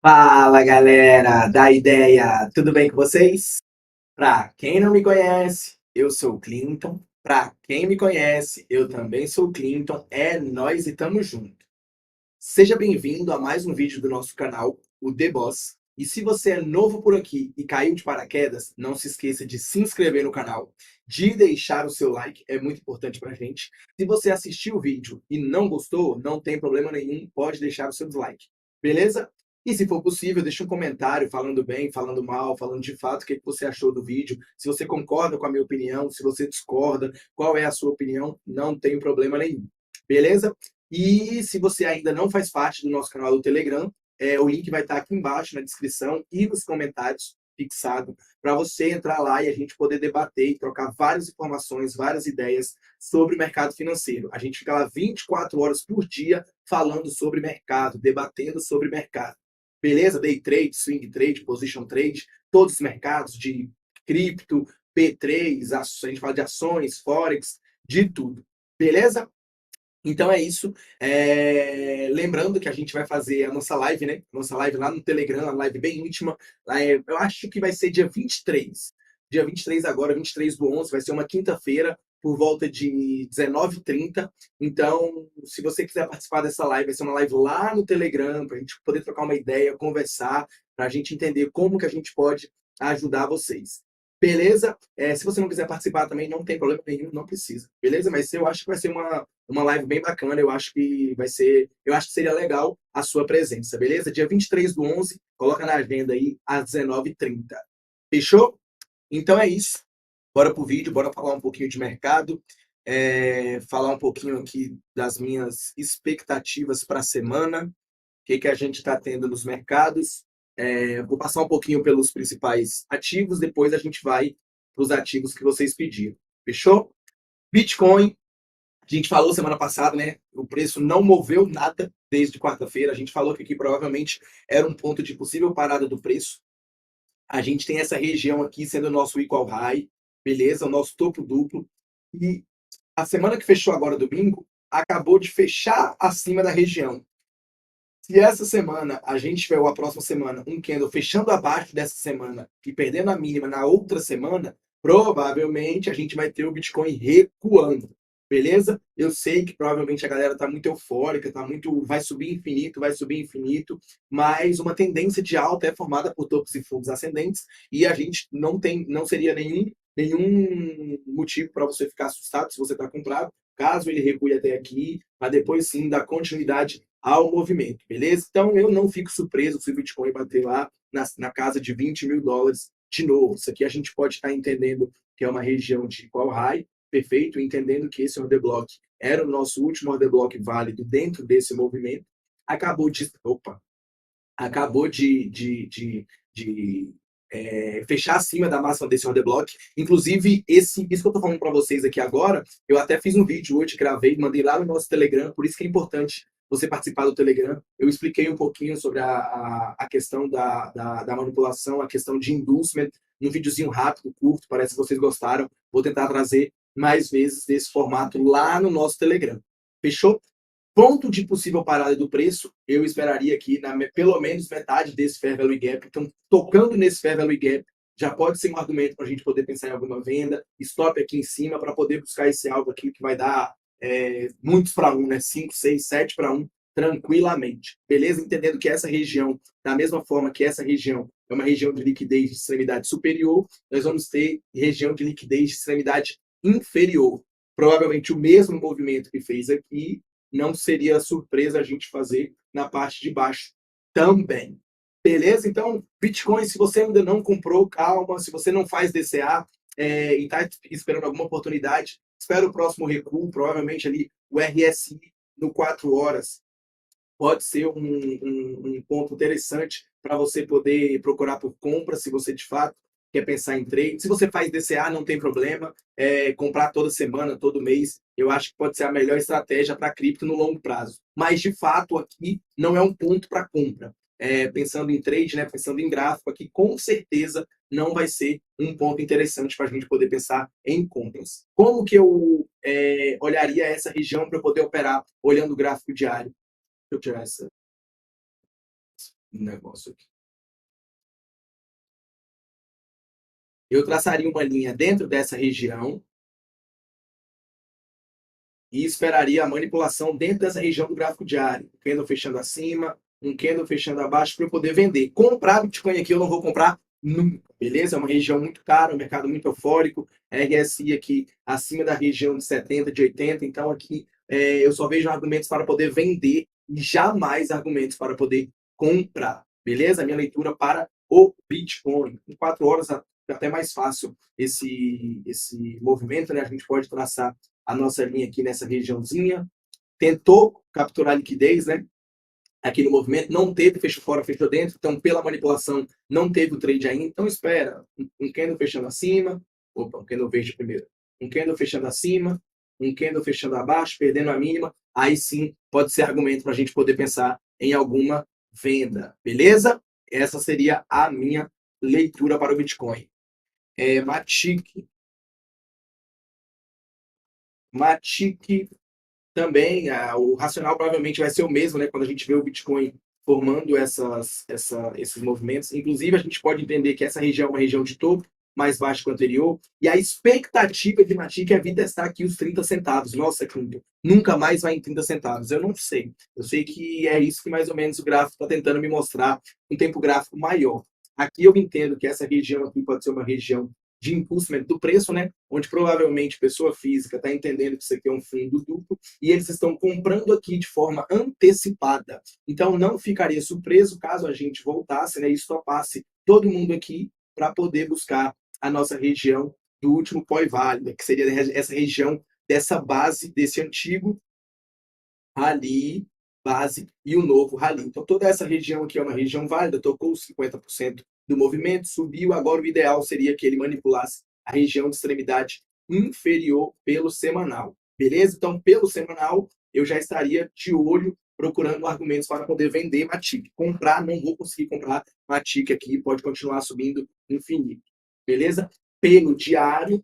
Fala galera da ideia, tudo bem com vocês? Para quem não me conhece, eu sou o Clinton. Para quem me conhece, eu também sou o Clinton. É nós e tamo junto. Seja bem-vindo a mais um vídeo do nosso canal, o The Boss. E se você é novo por aqui e caiu de paraquedas, não se esqueça de se inscrever no canal, de deixar o seu like, é muito importante pra gente. Se você assistiu o vídeo e não gostou, não tem problema nenhum, pode deixar o seu dislike, beleza? E se for possível, deixe um comentário falando bem, falando mal, falando de fato o que você achou do vídeo, se você concorda com a minha opinião, se você discorda, qual é a sua opinião, não tem problema nenhum, beleza? E se você ainda não faz parte do nosso canal do Telegram, o link vai estar aqui embaixo na descrição e nos comentários fixado para você entrar lá e a gente poder debater e trocar várias informações, várias ideias sobre o mercado financeiro. A gente fica lá 24 horas por dia falando sobre mercado, debatendo sobre mercado. Beleza? Day trade, swing trade, position trade, todos os mercados de cripto, P3, a gente fala de ações, forex, de tudo. Beleza? Então é isso. Lembrando que a gente vai fazer a nossa live, né? Nossa live lá no Telegram, uma live bem íntima. Eu acho que vai ser dia 23. Dia 23 agora, 23/11, vai ser uma quinta-feira, por volta de 19h30. Então, se você quiser participar dessa live, vai ser uma live lá no Telegram, para a gente poder trocar uma ideia, conversar, para a gente entender como que a gente pode ajudar vocês. Beleza? Se você não quiser participar também, não tem problema nenhum, não precisa. Beleza? Mas eu acho que vai ser uma live bem bacana. Eu acho que seria legal a sua presença, beleza? Dia 23/11, coloca na agenda aí às 19h30. Fechou? Então é isso. Bora pro vídeo, bora falar um pouquinho de mercado, falar um pouquinho aqui das minhas expectativas para a semana, o que a gente está tendo nos mercados. Vou passar um pouquinho pelos principais ativos, depois a gente vai para os ativos que vocês pediram. Fechou? Bitcoin, a gente falou semana passada, né? O preço não moveu nada desde quarta-feira. A gente falou que aqui provavelmente era um ponto de possível parada do preço. A gente tem essa região aqui sendo o nosso equal high, beleza? O nosso topo duplo. E a semana que fechou agora, domingo, acabou de fechar acima da região. Se essa semana a gente tiver, ou a próxima semana, um candle fechando abaixo dessa semana e perdendo a mínima na outra semana, provavelmente a gente vai ter o Bitcoin recuando. Beleza? Eu sei que provavelmente a galera tá muito eufórica, tá muito, vai subir infinito, mas uma tendência de alta é formada por topos e fundos ascendentes e a gente não seria nenhum motivo para você ficar assustado se você está comprado, caso ele recue até aqui, mas depois sim dar continuidade ao movimento, beleza? Então eu não fico surpreso se o Bitcoin bater lá na casa de US$ 20.000 de novo. Isso aqui a gente pode estar entendendo que é uma região de equal high, perfeito, entendendo que esse order block era o nosso último order block válido dentro desse movimento, acabou de, opa, acabou de fechar acima da máxima desse order block. Inclusive, isso que eu estou falando para vocês aqui agora, eu até fiz um vídeo hoje, gravei, mandei lá no nosso Telegram, por isso que é importante você participar do Telegram. Eu expliquei um pouquinho sobre a questão da manipulação, a questão de inducement, num videozinho rápido, curto, parece que vocês gostaram. Vou tentar trazer mais vezes desse formato lá no nosso Telegram. Fechou? Ponto de possível parada do preço, eu esperaria aqui pelo menos metade desse Fair Value Gap. Então, tocando nesse Fair Value Gap, já pode ser um argumento para a gente poder pensar em alguma venda, stop aqui em cima para poder buscar esse alvo aqui que vai dar muitos para um, né? 5, 6, 7 para um, tranquilamente. Beleza? Entendendo que essa região, da mesma forma que essa região é uma região de liquidez de extremidade superior, nós vamos ter região de liquidez de extremidade inferior. Provavelmente o mesmo movimento que fez aqui, não seria surpresa a gente fazer na parte de baixo também. Beleza? Então, Bitcoin, se você ainda não comprou, calma. Se você não faz DCA e está esperando alguma oportunidade, espera o próximo recuo, provavelmente ali o RSI no 4 horas pode ser um ponto interessante para você poder procurar por compra, se você de fato quer pensar em trade. Se você faz DCA, não tem problema. Comprar toda semana, todo mês, eu acho que pode ser a melhor estratégia para cripto no longo prazo. Mas, de fato, aqui não é um ponto para compra. Pensando em trade, né, pensando em gráfico, aqui com certeza não vai ser um ponto interessante para a gente poder pensar em compras. Como que eu olharia essa região para poder operar olhando o gráfico diário? Eu tirar essa. um negócio aqui. Eu traçaria uma linha dentro dessa região e esperaria a manipulação dentro dessa região do gráfico diário. Um candle fechando acima, um candle fechando abaixo para eu poder vender. Comprar Bitcoin aqui eu não vou comprar nunca, beleza? É uma região muito cara, um mercado muito eufórico, RSI aqui acima da região de 70, de 80, então aqui eu só vejo argumentos para poder vender e jamais argumentos para poder comprar, beleza? Minha leitura para o Bitcoin. Em 4 horas é até mais fácil esse movimento, né? A gente pode traçar a nossa linha aqui nessa regiãozinha, tentou capturar a liquidez, né? Aqui no movimento, não teve, fechou fora, fechou dentro, então pela manipulação não teve o trade ainda, então espera, um candle fechando acima, um candle verde primeiro, um candle fechando acima, um candle fechando abaixo, perdendo a mínima, aí sim pode ser argumento para a gente poder pensar em alguma venda, beleza? Essa seria a minha leitura para o Bitcoin. Matic também, o racional provavelmente vai ser o mesmo, né? Quando a gente vê o Bitcoin formando esses movimentos. Inclusive, a gente pode entender que essa região é uma região de topo, mais baixa que o anterior, e a expectativa de Matic é vir testar aqui os 30 centavos. Nossa, Clinton, nunca mais vai em 30 centavos. Eu não sei. Eu sei que é isso que mais ou menos o gráfico está tentando me mostrar, um tempo gráfico maior. Aqui eu entendo que essa região aqui pode ser uma região de impulso do preço, né? Onde provavelmente pessoa física está entendendo que isso aqui é um fundo duplo e eles estão comprando aqui de forma antecipada. Então, não ficaria surpreso caso a gente voltasse, né, e estopasse todo mundo aqui para poder buscar a nossa região do último pós-válida, que seria essa região dessa base, desse antigo rally, base e o novo rally. Então, toda essa região aqui é uma região válida, tocou os 50% do movimento, subiu. Agora, o ideal seria que ele manipulasse a região de extremidade inferior pelo semanal. Beleza? Então, pelo semanal, eu já estaria de olho procurando argumentos para poder vender Matic. Comprar, não vou conseguir comprar Matic aqui, pode continuar subindo infinito. Beleza? Pelo diário,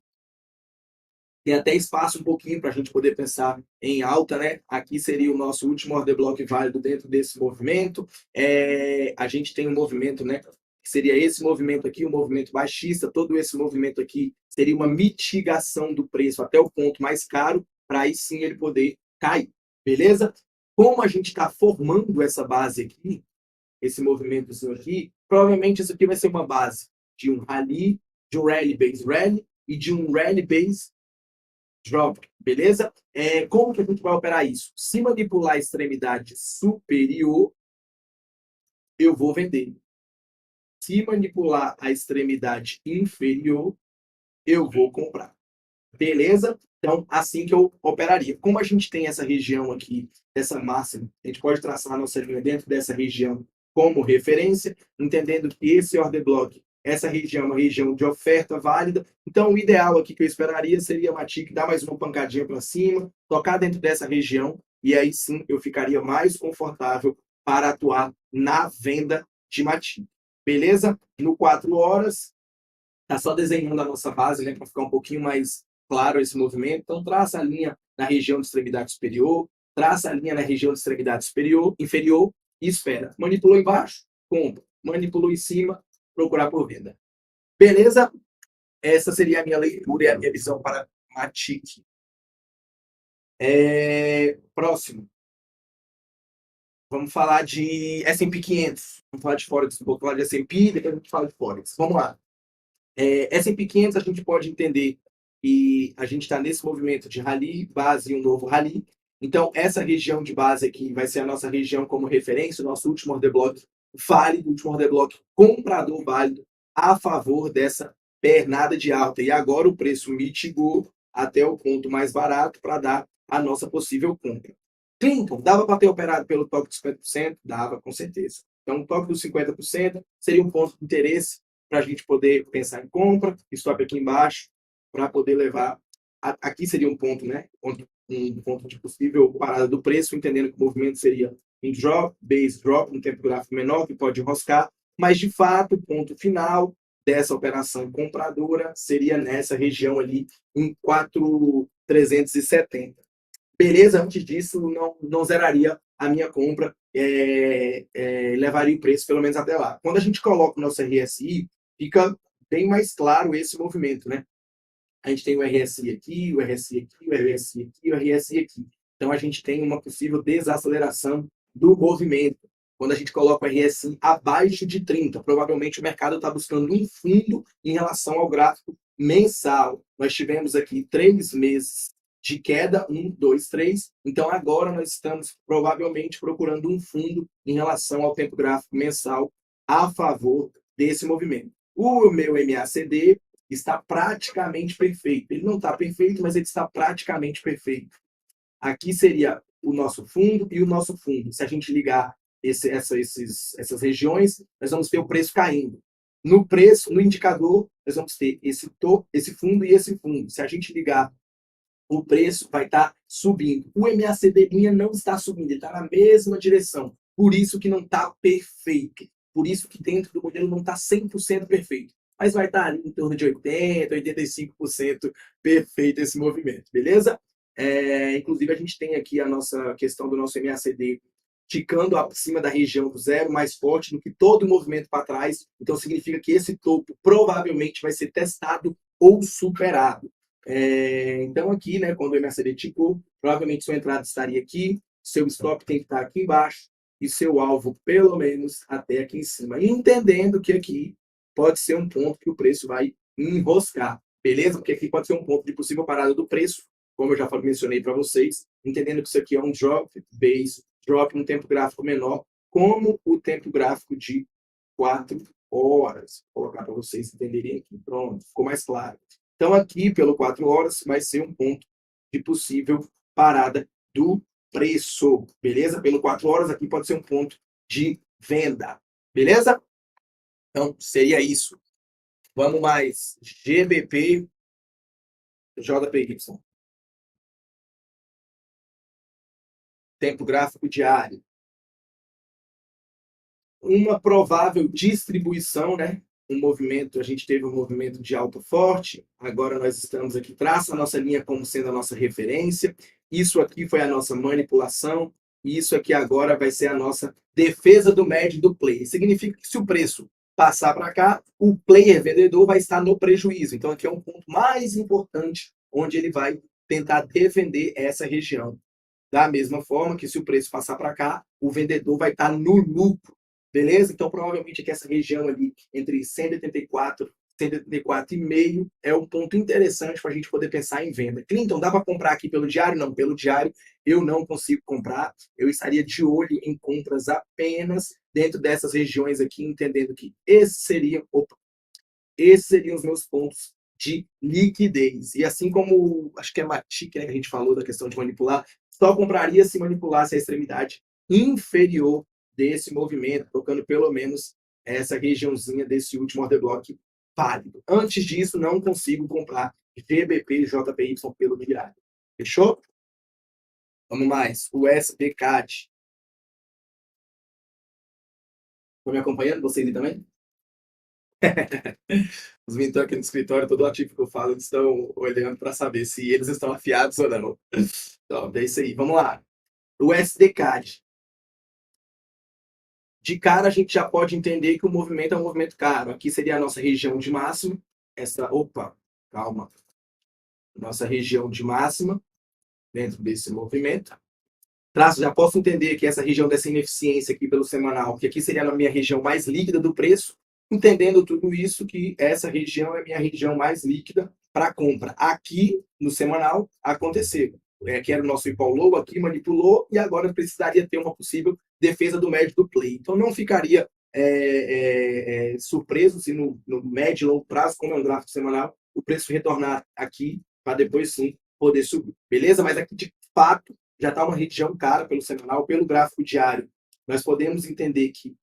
tem até espaço um pouquinho para a gente poder pensar em alta, né? Aqui seria o nosso último order block válido dentro desse movimento. A gente tem um movimento, né? Que seria esse movimento aqui, um movimento baixista. Todo esse movimento aqui seria uma mitigação do preço até o ponto mais caro, para aí sim ele poder cair, beleza? Como a gente está formando essa base aqui, esse movimento aqui, provavelmente isso aqui vai ser uma base de um rally, de um rally base rally e de um rally base drop, beleza? Como que a gente vai operar isso? Se manipular a extremidade superior, eu vou vender. Se manipular a extremidade inferior, eu vou comprar. Beleza? Então, assim que eu operaria. Como a gente tem essa região aqui, essa máxima, a gente pode traçar a nossa linha dentro dessa região como referência, entendendo que esse order block, essa região é uma região de oferta válida. Então, o ideal aqui que eu esperaria seria a Matic dar mais uma pancadinha para cima, tocar dentro dessa região, e aí sim eu ficaria mais confortável para atuar na venda de Matic. Beleza? No 4 horas, tá só desenhando a nossa base, né, para ficar um pouquinho mais claro esse movimento. Então, traça a linha na região de extremidade superior, traça a linha na região de extremidade superior, inferior e espera. Manipulou embaixo, compra. Manipulou em cima, procurar por venda. Beleza? Essa seria a minha leitura e a minha visão para Matic. Próximo. Vamos falar de S&P 500. Vamos falar de Forex, vou falar de S&P, depois a gente fala de Forex. Vamos lá. S&P 500 a gente pode entender que a gente está nesse movimento de rally, base e um novo rally. Então, essa região de base aqui vai ser a nossa região como referência, o nosso último order block válido, último order block comprador válido a favor dessa pernada de alta. E agora o preço mitigou até o ponto mais barato para dar a nossa possível compra. Clinton, dava para ter operado pelo toque de 50%? Dava, com certeza. Então, o toque dos 50% seria um ponto de interesse para a gente poder pensar em compra, stop aqui embaixo, para poder levar. Aqui seria um ponto, né? Um ponto de possível parada do preço, entendendo que o movimento seria em drop, base drop, um tempo gráfico menor, que pode enroscar, mas de fato, o ponto final dessa operação compradora seria nessa região ali, em 4.370. Beleza, antes disso, não zeraria a minha compra. levaria o preço pelo menos até lá. Quando a gente coloca o nosso RSI, fica bem mais claro esse movimento, né? A gente tem o RSI aqui, o RSI aqui, o RSI aqui, o RSI aqui. Então, a gente tem uma possível desaceleração do movimento. Quando a gente coloca o RSI abaixo de 30, provavelmente o mercado está buscando um fundo em relação ao gráfico mensal. Nós tivemos aqui 3 meses de queda, 1, 2, 3. Então, agora nós estamos provavelmente procurando um fundo em relação ao tempo gráfico mensal a favor desse movimento. O meu MACD está praticamente perfeito. Ele não está perfeito, mas ele está praticamente perfeito. Aqui seria o nosso fundo e o nosso fundo. Se a gente ligar essas regiões, nós vamos ter o preço caindo. No preço, no indicador, nós vamos ter esse fundo e esse fundo. Se a gente ligar, o preço vai estar subindo. O MACD linha não está subindo, ele está na mesma direção. Por isso que não está perfeito. Por isso que dentro do modelo não está 100% perfeito. Mas vai estar ali em torno de 80%, 85% perfeito esse movimento, beleza? Inclusive, a gente tem aqui a nossa questão do nosso MACD ticando acima da região do zero, mais forte do que todo o movimento para trás. Então, significa que esse topo provavelmente vai ser testado ou superado. Então, aqui, né, quando o MACD ticou, provavelmente sua entrada estaria aqui, seu stop tem que estar aqui embaixo e seu alvo, pelo menos, até aqui em cima. Entendendo que aqui pode ser um ponto que o preço vai enroscar, beleza? Porque aqui pode ser um ponto de possível parada do preço, como eu já mencionei para vocês, entendendo que isso aqui é um drop base, drop no tempo gráfico menor, como o tempo gráfico de 4 horas. Vou colocar para vocês entenderem aqui. Pronto, ficou mais claro. Então, aqui, pelo 4 horas, vai ser um ponto de possível parada do preço, beleza? Pelo 4 horas, aqui pode ser um ponto de venda, beleza? Então, seria isso. Vamos mais. GBP, JPY. Tempo gráfico diário. Uma provável distribuição, né? Um movimento, a gente teve um movimento de alta forte, agora nós estamos aqui, traça a nossa linha como sendo a nossa referência, isso aqui foi a nossa manipulação, e isso aqui agora vai ser a nossa defesa do médio do player. Significa que se o preço passar para cá, o player vendedor vai estar no prejuízo. Então aqui é um ponto mais importante, onde ele vai tentar defender essa região. Da mesma forma que se o preço passar para cá, o vendedor vai estar no lucro. Beleza? Então, provavelmente aqui essa região ali entre 184 184,5 é um ponto interessante para a gente poder pensar em venda. Clinton, dá para comprar aqui pelo diário? Não, pelo diário eu não consigo comprar. Eu estaria de olho em compras apenas dentro dessas regiões aqui, entendendo que esses seriam os meus pontos de liquidez. E assim como, acho que é Matic, né, que a gente falou da questão de manipular, só compraria se manipulasse a extremidade inferior desse movimento, tocando pelo menos essa regiãozinha desse último order block válido. Antes disso, não consigo comprar GBP, JPY pelo diário. Fechou? Vamos mais. O SPCAD. Estão me acompanhando? Vocês aí também? Os meninos aqui no escritório, todo ativo que eu falo, eles estão olhando para saber se eles estão afiados ou não. Então, é isso aí. Vamos lá. O SDCAD. De cara, a gente já pode entender que o movimento é um movimento caro. Aqui seria a nossa região de máximo. Opa, calma. Nossa região de máxima dentro desse movimento. Traço, já posso entender que essa região dessa ineficiência aqui pelo semanal, que aqui seria a minha região mais líquida do preço, entendendo tudo isso, que essa região é a minha região mais líquida para compra. Aqui, no semanal, aconteceu. Que era o nosso Ipau Low, aqui manipulou, e agora precisaria ter uma possível defesa do médio do play. Então, não ficaria surpreso se no médio e longo prazo, como é um gráfico semanal, o preço retornar aqui, para depois sim poder subir. Beleza? Mas aqui, de fato, já está uma região cara pelo semanal, pelo gráfico diário. Nós podemos entender que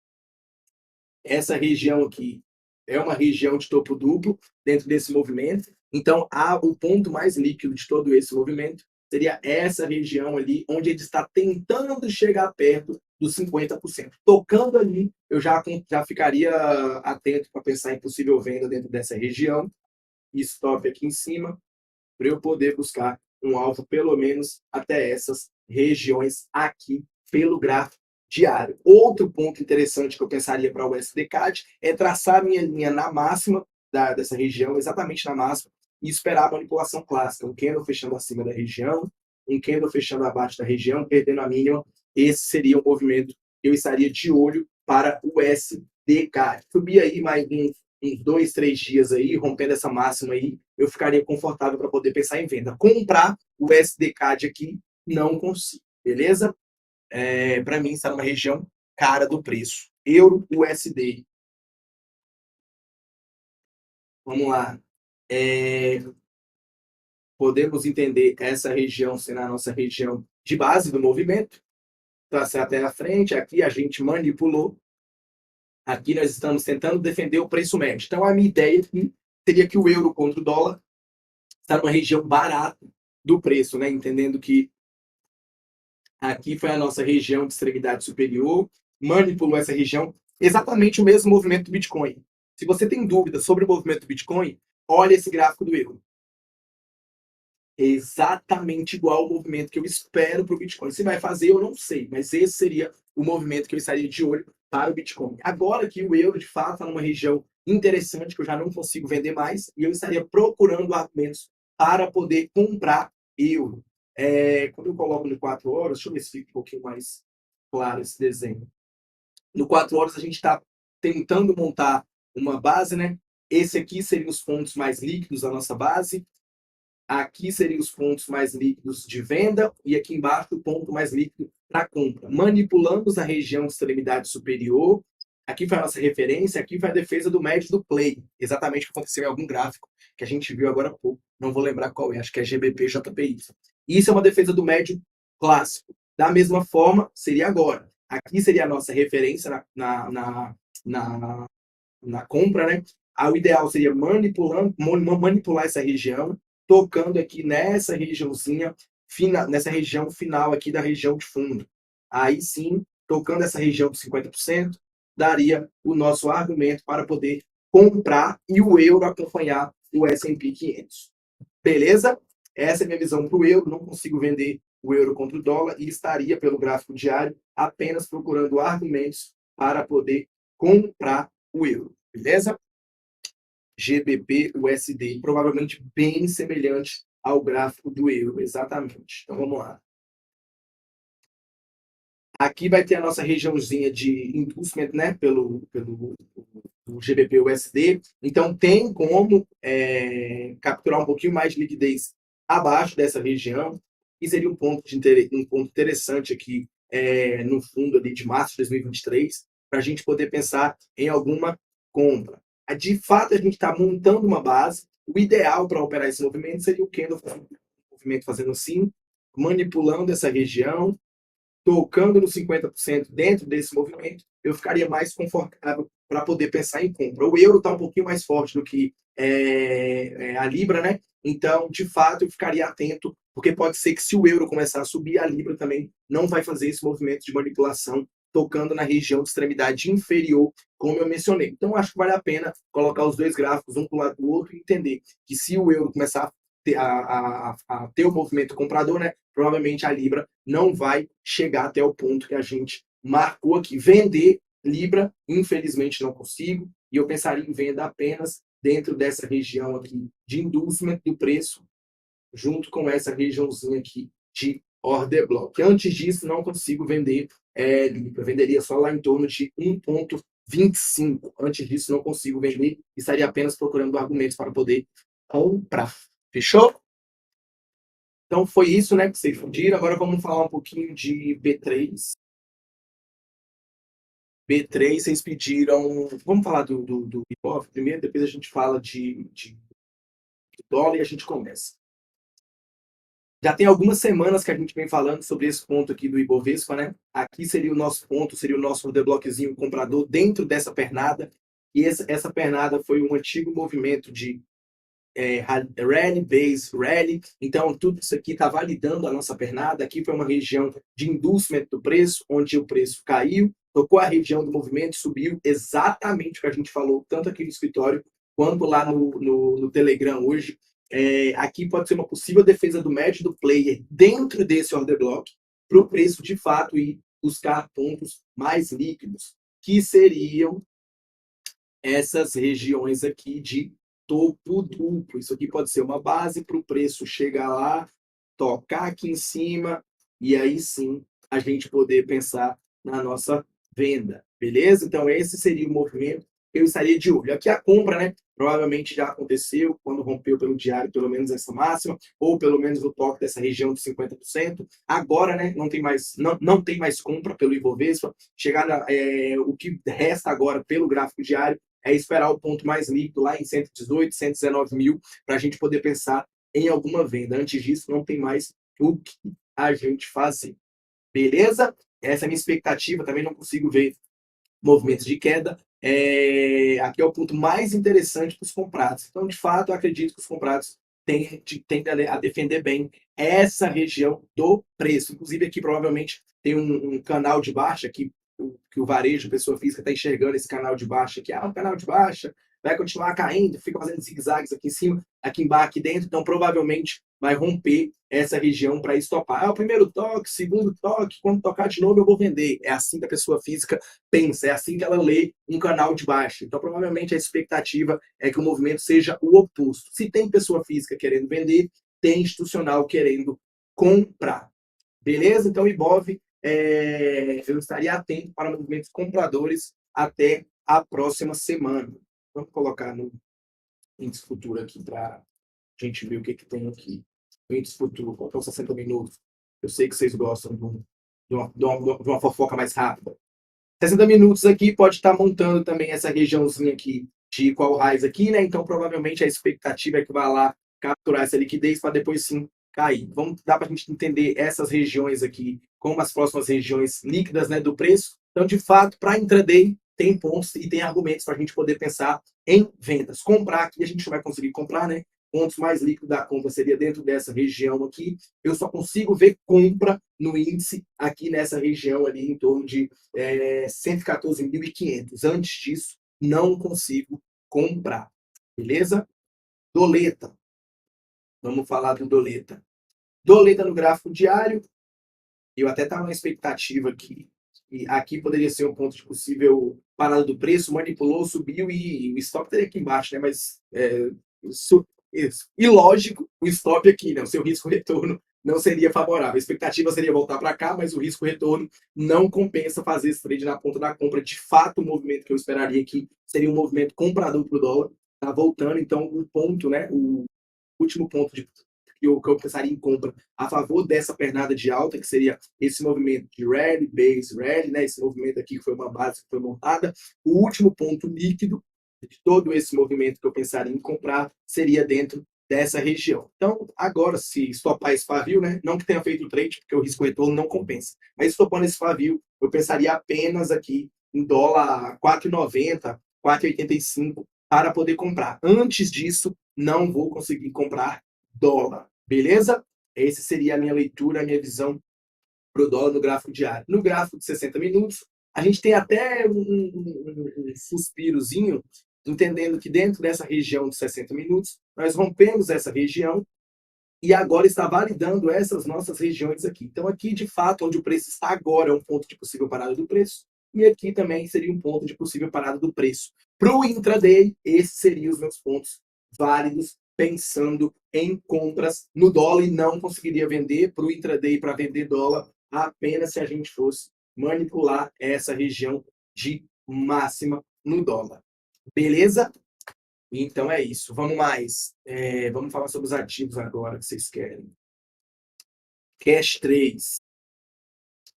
essa região aqui é uma região de topo duplo dentro desse movimento. Então, o ponto mais líquido de todo esse movimento seria essa região ali, onde ele está tentando chegar perto dos 50%. Tocando ali, eu já ficaria atento para pensar em possível venda dentro dessa região. E stop aqui em cima, para eu poder buscar um alvo pelo menos até essas regiões aqui pelo gráfico diário. Outro ponto interessante que eu pensaria para o USD-CAD é traçar a minha linha na máxima dessa região, exatamente na máxima, e esperar a manipulação clássica, um candle fechando acima da região, um candle fechando abaixo da região, perdendo a mínima. Esse seria o movimento que eu estaria de olho para o USD-CAD. Subir aí mais uns 2, 3 dias aí, rompendo essa máxima aí, eu ficaria confortável para poder pensar em venda. Comprar o USD-CAD aqui, não consigo, beleza? Para mim, está numa região cara do preço. Euro USD. Vamos lá. Podemos entender essa região sendo a nossa região de base do movimento. Traçar até a frente, aqui a gente manipulou. Aqui nós estamos tentando defender o preço médio. Então, a minha ideia aqui seria que o euro contra o dólar está numa região barata do preço, né? Entendendo que aqui foi a nossa região de extremidade superior, manipulou essa região, exatamente o mesmo movimento do Bitcoin. Se você tem dúvida sobre o movimento do Bitcoin, olha esse gráfico do euro. É exatamente igual ao movimento que eu espero para o Bitcoin. Se vai fazer, eu não sei, mas esse seria o movimento que eu estaria de olho para o Bitcoin. Agora que o euro, de fato, está numa região interessante, que eu já não consigo vender mais, e eu estaria procurando argumentos para poder comprar euro. Quando eu coloco no 4 horas, deixa eu ver se fica um pouquinho mais claro esse desenho. No 4 horas, a gente está tentando montar uma base, né? Esse aqui seriam os pontos mais líquidos da nossa base. Aqui seriam os pontos mais líquidos de venda e aqui embaixo o ponto mais líquido para compra. Manipulamos a região de extremidade superior. Aqui foi a nossa referência, aqui foi a defesa do médio do play. Exatamente o que aconteceu em algum gráfico que a gente viu agora há pouco. Não vou lembrar qual é, acho que é GBP, JPY. Isso é uma defesa do médio clássico. Da mesma forma, seria agora. Aqui seria a nossa referência na compra, né? O ideal seria manipular essa região, tocando aqui nessa regiãozinha, nessa região final aqui da região de fundo. Aí sim, tocando essa região de 50%, daria o nosso argumento para poder comprar e o euro acompanhar o S&P 500. Beleza? Essa é a minha visão para o euro. Não consigo vender o euro contra o dólar e estaria pelo gráfico diário apenas procurando argumentos para poder comprar o euro. Beleza? GBP, USD, provavelmente bem semelhante ao gráfico do euro, exatamente. Então vamos lá. Aqui vai ter a nossa regiãozinha de inducement, né, pelo GBP USD. Então tem como capturar um pouquinho mais de liquidez abaixo dessa região. E seria um ponto interessante aqui no fundo ali de março de 2023, para a gente poder pensar em alguma compra. De fato, a gente está montando uma base. O ideal para operar esse movimento seria o candle movimento fazendo assim, manipulando essa região, tocando no 50% dentro desse movimento, eu ficaria mais confortável para poder pensar em compra. O euro está um pouquinho mais forte do que a Libra, né? Então, de fato, eu ficaria atento, porque pode ser que se o euro começar a subir, a Libra também não vai fazer esse movimento de manipulação, tocando na região de extremidade inferior, como eu mencionei. Então, acho que vale a pena colocar os dois gráficos um para o lado do outro e entender que se o euro começar a ter o movimento comprador, né, provavelmente a Libra não vai chegar até o ponto que a gente marcou aqui. Vender Libra, infelizmente não consigo, e eu pensaria em venda apenas dentro dessa região aqui de inducement do preço, junto com essa regiãozinha aqui de order block. Antes disso, não consigo vender Libra. Venderia só lá em torno de 1,25. Antes disso, não consigo vender. Estaria apenas procurando argumentos para poder comprar. Fechou? Então foi isso, né, que vocês pediram. Agora vamos falar um pouquinho de B3. B3, vocês pediram. Vamos falar do Ibov primeiro, depois a gente fala de dólar e a gente começa. Já tem algumas semanas que a gente vem falando sobre esse ponto aqui do Ibovespa, né? Aqui seria o nosso ponto, seria o nosso order blockzinho comprador dentro dessa pernada. E essa pernada foi um antigo movimento de rally, base, rally. Então, tudo isso aqui está validando a nossa pernada. Aqui foi uma região de inducement do preço, onde o preço caiu, tocou a região do movimento, subiu exatamente o que a gente falou, tanto aqui no escritório, quanto lá no Telegram hoje. Aqui pode ser uma possível defesa do médio do player dentro desse order block, para o preço, de fato, ir buscar pontos mais líquidos, que seriam essas regiões aqui de topo duplo. Isso aqui pode ser uma base para o preço chegar lá, tocar aqui em cima, e aí sim a gente poder pensar na nossa venda, beleza? Então esse seria o movimento que eu estaria de olho. Aqui a compra, né? Provavelmente já aconteceu quando rompeu pelo diário pelo menos essa máxima, ou pelo menos o toque dessa região de 50%. Agora, né, não tem mais compra pelo Ibovespa. O que resta agora pelo gráfico diário é esperar o ponto mais líquido lá em 118, 119 mil, para a gente poder pensar em alguma venda. Antes disso, não tem mais o que a gente fazer. Beleza? Essa é a minha expectativa. Também não consigo ver movimentos de queda. Aqui é o ponto mais interessante para os comprados. Então, de fato, eu acredito que os comprados tendem a defender bem essa região do preço. Inclusive, aqui provavelmente tem um canal de baixa que o varejo, pessoa física, está enxergando esse canal de baixa aqui. Um canal de baixa, vai continuar caindo, fica fazendo zigue-zagues aqui em cima, aqui embaixo, aqui dentro. Então, provavelmente vai romper essa região para estopar. O primeiro toque, segundo toque, quando tocar de novo eu vou vender. É assim que a pessoa física pensa, é assim que ela lê um canal de baixa. Então, provavelmente a expectativa é que o movimento seja o oposto. Se tem pessoa física querendo vender, tem institucional querendo comprar. Beleza? Então, Ibov, eu estaria atento para movimentos compradores até a próxima semana. Vamos colocar no índice futuro aqui para a gente ver o que tem aqui. O índice futuro, qual é o 60 minutos? Eu sei que vocês gostam de uma fofoca mais rápida. 60 minutos aqui pode estar montando também essa regiãozinha aqui de qual raiz aqui, né? Então, provavelmente a expectativa é que vá lá capturar essa liquidez para depois sim cair. Dá para a gente entender essas regiões aqui como as próximas regiões líquidas, né, do preço. Então, de fato, para intraday, tem pontos e tem argumentos para a gente poder pensar em vendas. Comprar aqui, a gente não vai conseguir comprar, né? Pontos mais líquidos da compra seria dentro dessa região aqui. Eu só consigo ver compra no índice aqui nessa região ali em torno de 114.500. Antes disso, não consigo comprar. Beleza? Doleta. Vamos falar do Doleta. Doleta no gráfico diário. Eu até estava na expectativa aqui. E aqui poderia ser um ponto de possível parada do preço, manipulou, subiu e o stop estaria aqui embaixo, né? Mas isso. E lógico, o stop aqui, né? O seu risco retorno não seria favorável. A expectativa seria voltar para cá, mas o risco retorno não compensa fazer esse trade na ponta da compra. De fato, o movimento que eu esperaria aqui seria um movimento comprador para o dólar. Tá voltando, então, o ponto, né? O último ponto que eu pensaria em compra a favor dessa pernada de alta, que seria esse movimento de rally, base rally, né? Esse movimento aqui que foi uma base que foi montada. O último ponto líquido de todo esse movimento que eu pensaria em comprar seria dentro dessa região. Então, agora, se estopar esse pavio, né? Não que tenha feito o trade, porque o risco retorno não compensa. Mas estopando esse pavio, eu pensaria apenas aqui em dólar 4,90, 4,85 para poder comprar. Antes disso, não vou conseguir comprar dólar. Beleza? Essa seria a minha leitura, a minha visão para o dólar no gráfico diário. No gráfico de 60 minutos, a gente tem até um suspirozinho, entendendo que dentro dessa região de 60 minutos, nós rompemos essa região e agora está validando essas nossas regiões aqui. Então, aqui, de fato, onde o preço está agora é um ponto de possível parada do preço, e aqui também seria um ponto de possível parada do preço. Para o intraday, esses seriam os meus pontos válidos, pensando em compras no dólar, e não conseguiria vender para o intraday para vender dólar apenas se a gente fosse manipular essa região de máxima no dólar. Beleza? Então é isso. Vamos mais. Vamos falar sobre os ativos agora que vocês querem. Cash 3.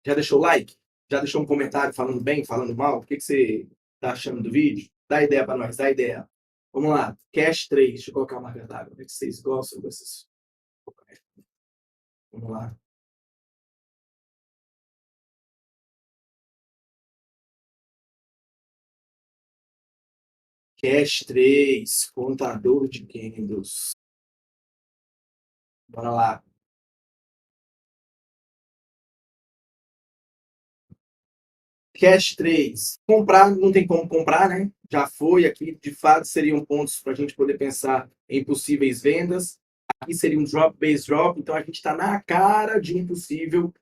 Já deixou o like? Já deixou um comentário falando bem, falando mal? O que você está achando do vídeo? Dá ideia para nós, dá ideia. Vamos lá. Cash 3. Deixa eu colocar uma marca d'água. Ver se vocês gostam desses. Vamos lá. Cash 3. Contador de candles. Bora lá. Cash 3. Comprar, não tem como comprar, né? Já foi aqui, de fato, seriam pontos para a gente poder pensar em possíveis vendas. Aqui seria um drop, base drop, então a gente está na cara de um possível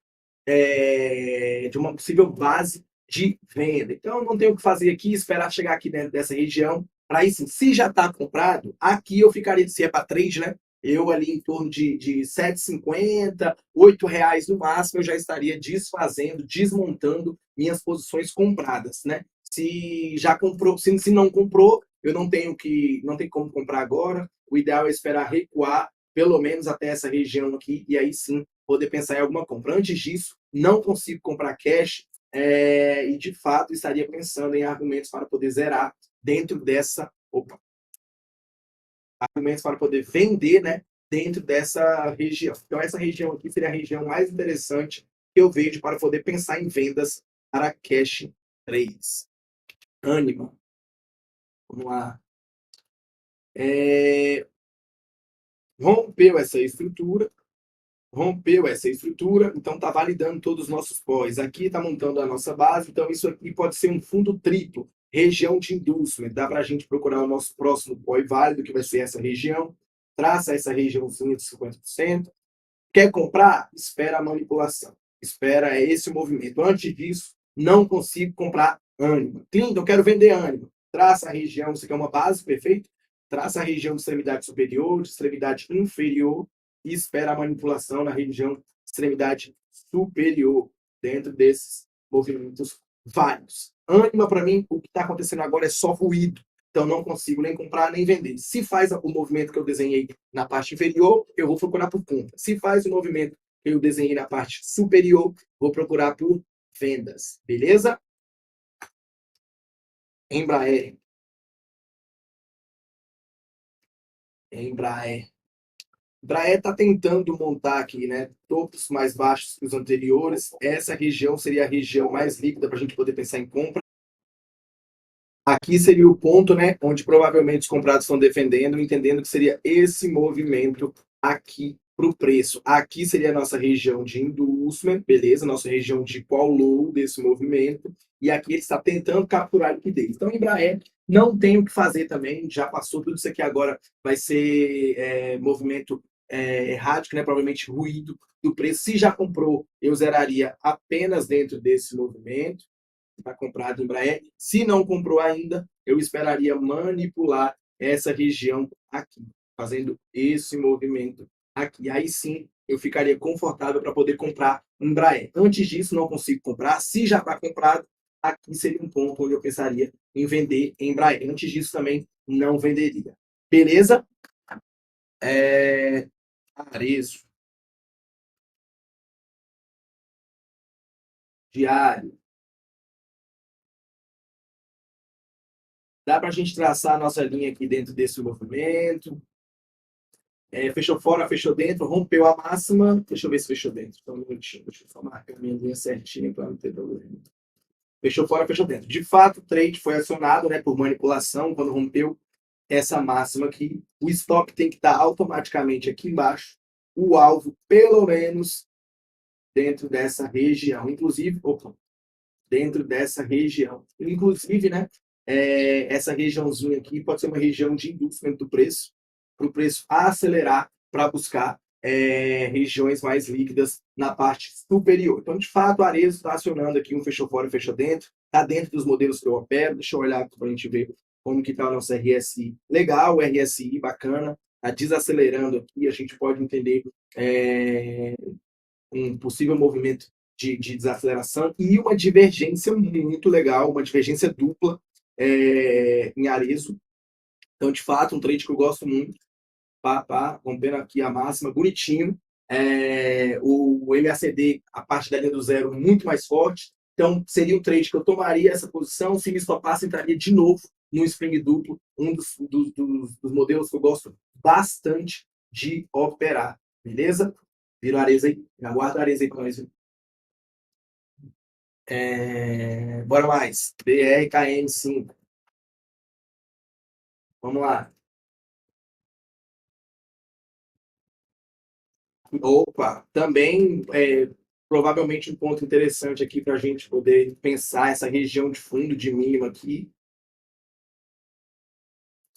de uma possível base de venda. Então, não tenho o que fazer aqui, esperar chegar aqui dentro dessa região, para aí sim, se já está comprado, aqui eu ficaria, se é para trade, né? Eu ali em torno de 7,50, R$ 8 no máximo, eu já estaria desfazendo, desmontando minhas posições compradas, né? Se já comprou, se não comprou, eu não tem como comprar agora. O ideal é esperar recuar pelo menos até essa região aqui e aí sim poder pensar em alguma compra. Antes disso, não consigo comprar cash e de fato estaria pensando em argumentos para poder zerar dentro dessa, argumentos para poder vender, né, dentro dessa região. Então essa região aqui seria a região mais interessante que eu vejo para poder pensar em vendas para cash 3. Ânima, vamos lá. É, rompeu essa estrutura, então está validando todos os nossos pós. Aqui está montando a nossa base, então isso aqui pode ser um fundo triplo, região de indústria. Dá para a gente procurar o nosso próximo pós válido, que vai ser essa região, traça essa regiãozinha de 50%. Quer comprar? Espera a manipulação. Espera esse movimento. Antes disso, não consigo comprar ânimo. Clinton, eu quero vender ânimo. Traça a região, isso aqui é uma base, perfeito? Traça a região de extremidade superior, de extremidade inferior e espera a manipulação na região de extremidade superior, dentro desses movimentos vários. Ânima, para mim, o que está acontecendo agora é só ruído. Então, não consigo nem comprar nem vender. Se faz o movimento que eu desenhei na parte inferior, eu vou procurar por compra. Se faz o movimento que eu desenhei na parte superior, vou procurar por vendas. Beleza? Embraer. Embraer. Embraer está tentando montar aqui, né, topos mais baixos que os anteriores. Essa região seria a região mais líquida para a gente poder pensar em compra. Aqui seria o ponto, né, onde provavelmente os comprados estão defendendo, entendendo que seria esse movimento aqui para o preço. Aqui seria a nossa região de inducement, beleza? Nossa região de call low desse movimento. E aqui ele está tentando capturar a liquidez. Então, Embraer não tem o que fazer também, já passou tudo isso aqui agora, vai ser movimento errático, né? Provavelmente ruído do preço. Se já comprou, eu zeraria apenas dentro desse movimento. Está comprado em Embraer. Se não comprou ainda, eu esperaria manipular essa região aqui, fazendo esse movimento aqui. Aí sim, eu ficaria confortável para poder comprar Embraer. Antes disso, não consigo comprar. Se já está comprado, aqui seria um ponto onde eu pensaria em vender Embraer. Antes disso, também não venderia. Beleza? Arezo, diário. Dá para a gente traçar a nossa linha aqui dentro desse movimento. Fechou fora, fechou dentro, rompeu a máxima. Deixa eu ver se fechou dentro. Então, um minutinho, deixa eu só marcar a minha linha certinha para não ter problema. Fechou fora, fechou dentro. De fato, o trade foi acionado, né, por manipulação quando rompeu essa máxima aqui. O stop tem que estar automaticamente aqui embaixo. O alvo, pelo menos, dentro dessa região. Inclusive, dentro dessa região. Inclusive, né, essa regiãozinha aqui pode ser uma região de indústria do preço, para o preço acelerar para buscar regiões mais líquidas na parte superior. Então, de fato, o Arezo está acionando aqui um fechou fora, fechou dentro, está dentro dos modelos que eu opero. Deixa eu olhar para a gente ver como que está o nosso RSI. Legal, o RSI bacana, está desacelerando aqui, a gente pode entender um possível movimento de desaceleração e uma divergência muito legal, uma divergência dupla em Arezo. Então, de fato, um trade que eu gosto muito. Rompendo aqui a máxima, bonitinho. O MACD, a parte da linha do zero, muito mais forte. Então, seria um trade que eu tomaria essa posição. Se me estopasse, entraria de novo no spring duplo, um dos modelos que eu gosto bastante de operar. Beleza? Vira o Ares aí. Aguarda o Ares aí com nós. Bora mais. BRKM5. Vamos lá. Opa, também provavelmente um ponto interessante aqui para a gente poder pensar essa região de fundo de mínimo aqui.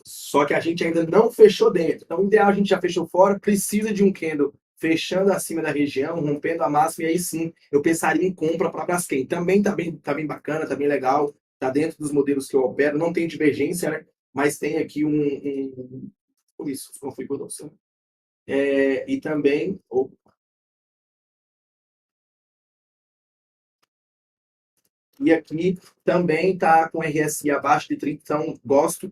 Só que a gente ainda não fechou dentro. Então, o ideal a gente já fechou fora, precisa de um candle fechando acima da região, rompendo a máxima, e aí sim eu pensaria em compra para Braskem. Também tá bem bacana, tá bem legal, tá dentro dos modelos que eu opero, não tem divergência, né? Mas tem aqui por isso, configuração. E também, e aqui também está com RSI abaixo de 30, então gosto.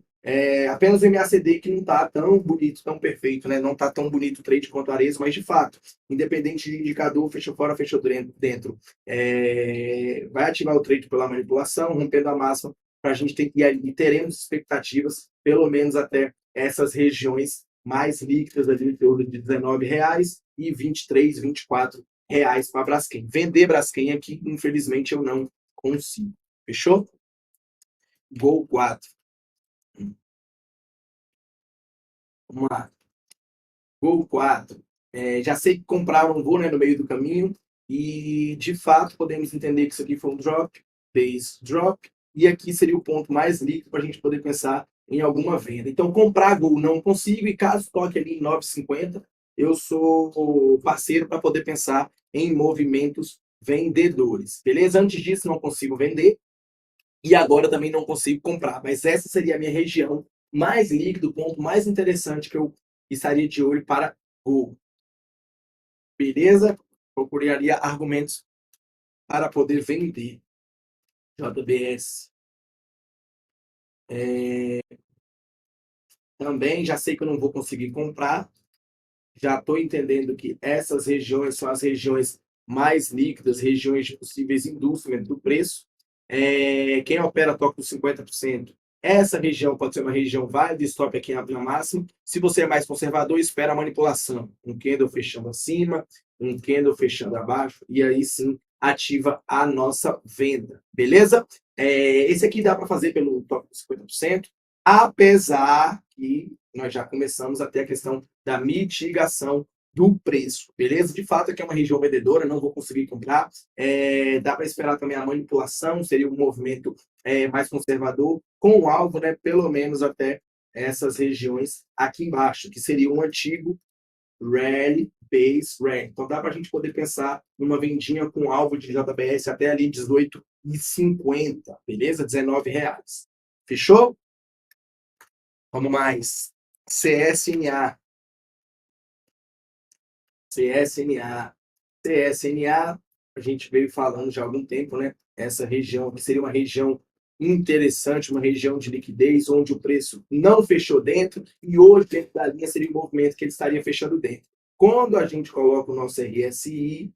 Apenas o MACD que não está tão bonito, tão perfeito, né? Não está tão bonito o trade quanto o Arezo, mas de fato, independente de indicador, fechou fora, fechou dentro. Vai ativar o trade pela manipulação, rompendo a máxima, para a gente ter que ir ali, e teremos expectativas, pelo menos até essas regiões mais líquidas ali, em torno de R$19 e 23, R$24 para Braskem. Vender Braskem aqui, infelizmente, eu não consigo. Fechou? Gol 4. Vamos lá. Gol 4. Já sei que compraram um voo, né, no meio do caminho. E, de fato, podemos entender que isso aqui foi um drop, base drop. E aqui seria o ponto mais líquido para a gente poder pensar em alguma venda. Então, comprar gol não consigo. E caso toque ali em 9,50, eu sou parceiro para poder pensar em movimentos vendedores. Beleza? Antes disso, não consigo vender. E agora também não consigo comprar. Mas essa seria a minha região mais líquida, o ponto mais interessante que eu estaria de olho para o. Beleza? Procuraria argumentos para poder vender. JBS. Também já sei que eu não vou conseguir comprar. Já estou entendendo que essas regiões são as regiões mais líquidas, regiões de possíveis indústrias do preço. Quem opera toca os 50%. Essa região pode ser uma região válida, stop aqui na máxima. Se você é mais conservador, espera a manipulação. Um candle fechando acima, um candle fechando abaixo, e aí sim ativa a nossa venda. Beleza? Esse aqui dá para fazer pelo top dos 50%, apesar que nós já começamos a ter a questão da mitigação do preço, beleza? De fato, aqui é uma região vendedora, não vou conseguir comprar. Dá para esperar também a manipulação, seria um movimento mais conservador, com o alvo, né, pelo menos até essas regiões aqui embaixo, que seria um antigo rally, base rally. Então dá para a gente poder pensar numa vendinha com alvo de JBS até ali 18,50, beleza? R$19. Fechou? Vamos mais. CSNA. CSNA. CSNA, a gente veio falando já há algum tempo, né? Essa região que seria uma região interessante, uma região de liquidez, onde o preço não fechou dentro, e hoje, dentro da linha, seria o movimento que ele estaria fechando dentro. Quando a gente coloca o nosso RSI,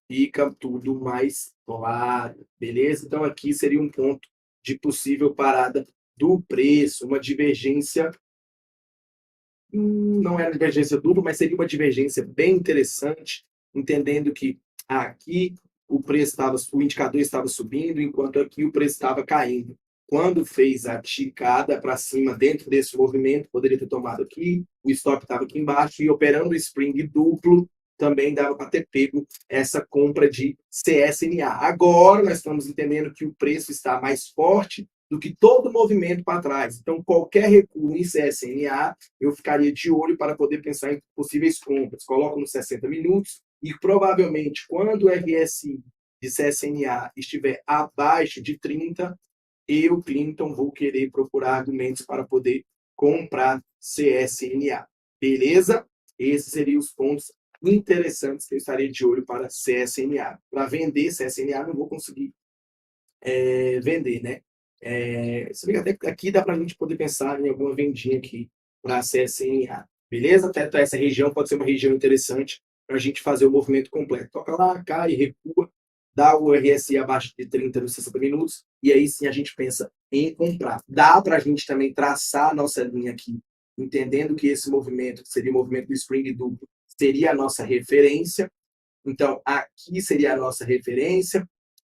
fica tudo mais claro, beleza? Então, aqui seria um ponto de possível parada do preço, uma divergência. Não era divergência dupla, mas seria uma divergência bem interessante, entendendo que aqui o indicador estava subindo, enquanto aqui o preço estava caindo. Quando fez a ticada para cima dentro desse movimento, poderia ter tomado aqui, o stop estava aqui embaixo, e operando o spring duplo, também dava para ter pego essa compra de CSNA. Agora nós estamos entendendo que o preço está mais forte do que todo movimento para trás. Então, qualquer recuo em CSNA, eu ficaria de olho para poder pensar em possíveis compras. Coloco nos 60 minutos e provavelmente quando o RSI de CSNA estiver abaixo de 30, eu, Clinton, vou querer procurar argumentos para poder comprar CSNA. Beleza? Esses seriam os pontos interessantes que eu estaria de olho para CSNA. Para vender CSNA, não vou conseguir vender, né? Se bem que até aqui dá para a gente poder pensar em alguma vendinha aqui para a CSNA, beleza? Até essa região pode ser uma região interessante para a gente fazer o movimento completo. Toca lá, cai, recua, dá o RSI abaixo de 30 nos 60 minutos, e aí sim a gente pensa em comprar. Dá para a gente também traçar a nossa linha aqui, entendendo que esse movimento, que seria o movimento do spring duplo, seria a nossa referência. Então, aqui seria a nossa referência,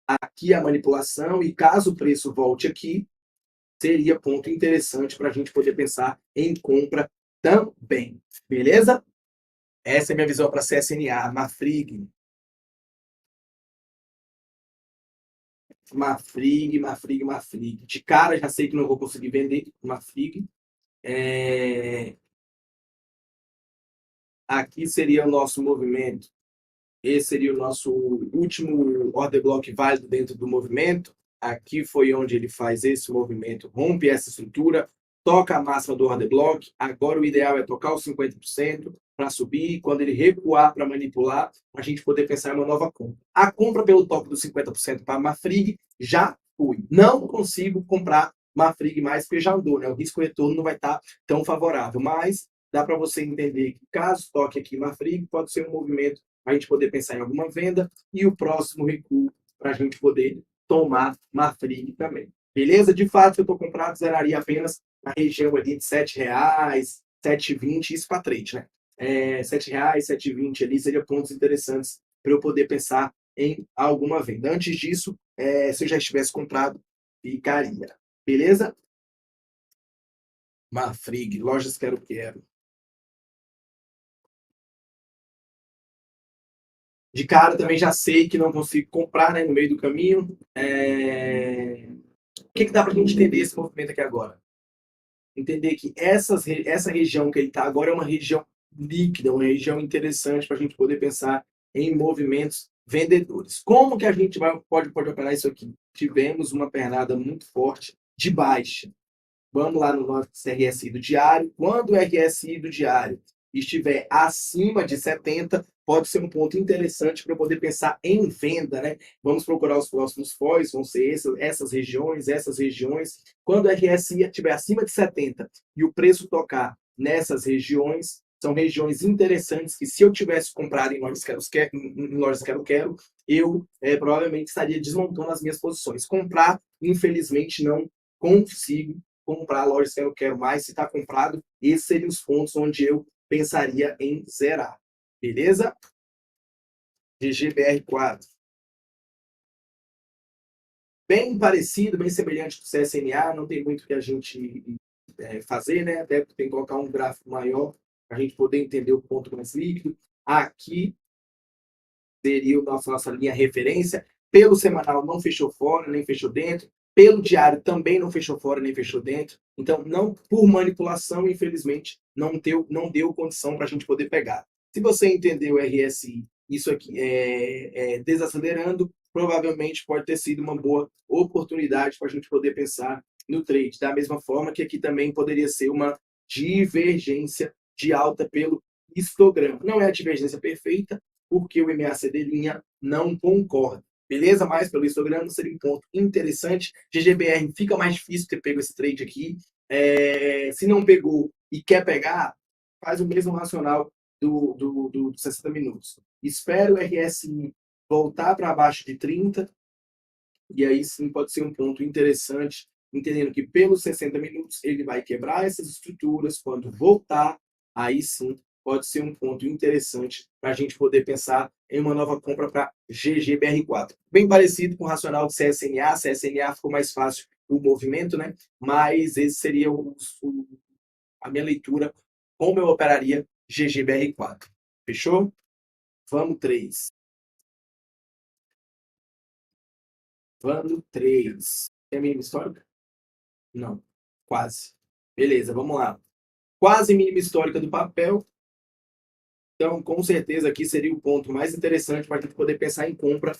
aqui a manipulação, e caso o preço volte aqui, seria ponto interessante para a gente poder pensar em compra também. Beleza? Essa é a minha visão para a CSNA. Mafrig. De cara, já sei que não vou conseguir vender Mafrig. aqui seria o nosso movimento. Esse seria o nosso último order block válido dentro do movimento. Aqui foi onde ele faz esse movimento, rompe essa estrutura, toca a máxima do order block. Agora o ideal é tocar os 50% para subir. Quando ele recuar para manipular, a gente poder pensar em uma nova compra. A compra pelo toque dos 50% para Mafrig já foi. Não consigo comprar Mafrig mais porque já andou, né? O risco retorno não vai estar tão favorável, mas dá para você entender que caso toque aqui Mafrig, pode ser um movimento para a gente poder pensar em alguma venda e o próximo recuo para a gente poder tomar Mafrig também. Beleza? De fato, eu estou comprado, zeraria apenas na região ali de R$ 7,00, 7,20, isso para trade, né? R$ 7,00, 7,20 ali seria pontos interessantes para eu poder pensar em alguma venda. Antes disso, se eu já estivesse comprado, ficaria. Beleza? Mafrig, lojas quero. De cara também já sei que não consigo comprar, né, no meio do caminho. O que dá para a gente entender esse movimento aqui agora? Entender que essa região que ele está agora é uma região líquida, uma região interessante para a gente poder pensar em movimentos vendedores. Como que a gente pode operar isso aqui? Tivemos uma pernada muito forte de baixa. Vamos lá no nosso RSI do diário. Quando o RSI do diário estiver acima de 70, pode ser um ponto interessante para poder pensar em venda, né? Vamos procurar os próximos FOIs, vão ser essas regiões. Quando o RSI estiver acima de 70 e o preço tocar nessas regiões, são regiões interessantes que, se eu tivesse comprado em lojas quero, eu provavelmente estaria desmontando as minhas posições. Comprar, infelizmente, não consigo comprar lojas que eu não quero mais. Se está comprado, esses seriam os pontos onde eu pensaria em zerar. Beleza? GGBR4. Bem parecido, bem semelhante com o CSNA, não tem muito que a gente fazer, né? Até tem que colocar um gráfico maior para a gente poder entender o ponto mais líquido. Aqui seria a nossa linha referência. Pelo semanal não fechou fora, nem fechou dentro. Pelo diário também não fechou fora, nem fechou dentro. Então, não por manipulação, infelizmente, não deu condição para a gente poder pegar. Se você entendeu o RSI, isso aqui desacelerando, provavelmente pode ter sido uma boa oportunidade para a gente poder pensar no trade. Da mesma forma que aqui também poderia ser uma divergência de alta pelo histograma. Não é a divergência perfeita, porque o MACD linha não concorda. Beleza? Mas pelo histograma seria um ponto interessante. GGBR fica mais difícil ter pego esse trade aqui. Se não pegou e quer pegar, faz o mesmo racional do 60 minutos. Espero o RSI voltar para baixo de 30, e aí sim pode ser um ponto interessante, entendendo que pelos 60 minutos ele vai quebrar essas estruturas. Quando voltar, aí sim pode ser um ponto interessante para a gente poder pensar em uma nova compra para GGBR4. Bem parecido com o racional de CSNA. CSNA ficou mais fácil o movimento, né? Mas esse seria a minha leitura, como eu operaria GGBR4. Fechou? Vamos 3. Vamos 3. Tem a mínima histórica? Não. Quase. Beleza, vamos lá. Quase mínima histórica do papel. Então, com certeza, aqui seria o ponto mais interessante para a gente poder pensar em compra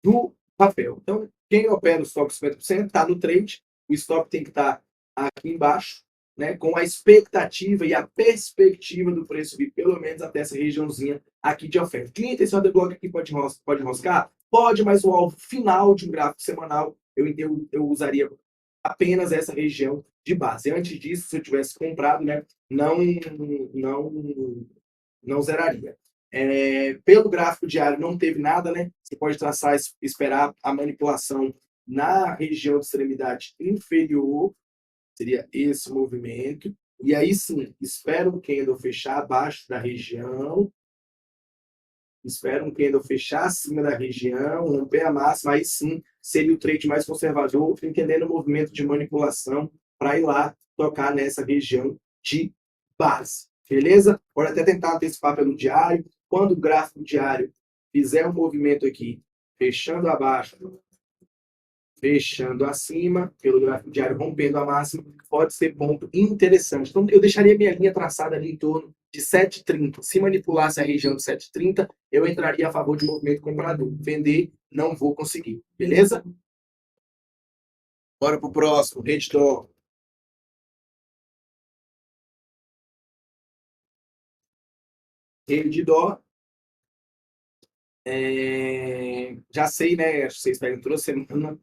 do papel. Então, quem opera o stop 50% está no trade. O stop tem que estar aqui embaixo, né, com a expectativa e a perspectiva do preço vir pelo menos até essa regiãozinha aqui de oferta. Cliente, esse order block aqui pode enroscar? Pode, mas o alvo final de um gráfico semanal, eu usaria apenas essa região de base. Antes disso, se eu tivesse comprado, né, não zeraria. Pelo gráfico diário não teve nada, né? Você pode traçar, esperar a manipulação na região de extremidade inferior, seria esse movimento, e aí sim, espera um candle fechar abaixo da região, espera um candle fechar acima da região, romper a máxima, aí sim seria o trade mais conservador, entendendo o movimento de manipulação para ir lá tocar nessa região de base. Beleza? Pode até tentar antecipar pelo diário. Quando o gráfico diário fizer um movimento aqui, fechando abaixo fechando acima, pelo gráfico diário rompendo a máxima, pode ser ponto interessante. Então, eu deixaria minha linha traçada ali em torno de 7,30. Se manipulasse a região de 7,30, eu entraria a favor de movimento comprador. Vender, não vou conseguir. Beleza? Bora pro próximo, Redditor. Redditor. Já sei, né? Acho que vocês pegam toda semana.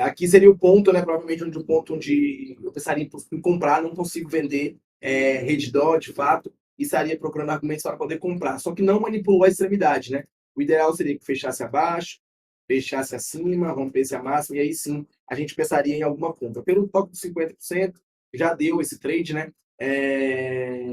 Aqui seria o ponto, né? Provavelmente onde o ponto onde eu pensaria em comprar, não consigo vender Redditor, de fato, e estaria procurando argumentos para poder comprar. Só que não manipulou a extremidade, né? O ideal seria que fechasse abaixo, fechasse acima, rompesse a máxima, e aí sim a gente pensaria em alguma compra. Pelo toque de 50%, já deu esse trade, né?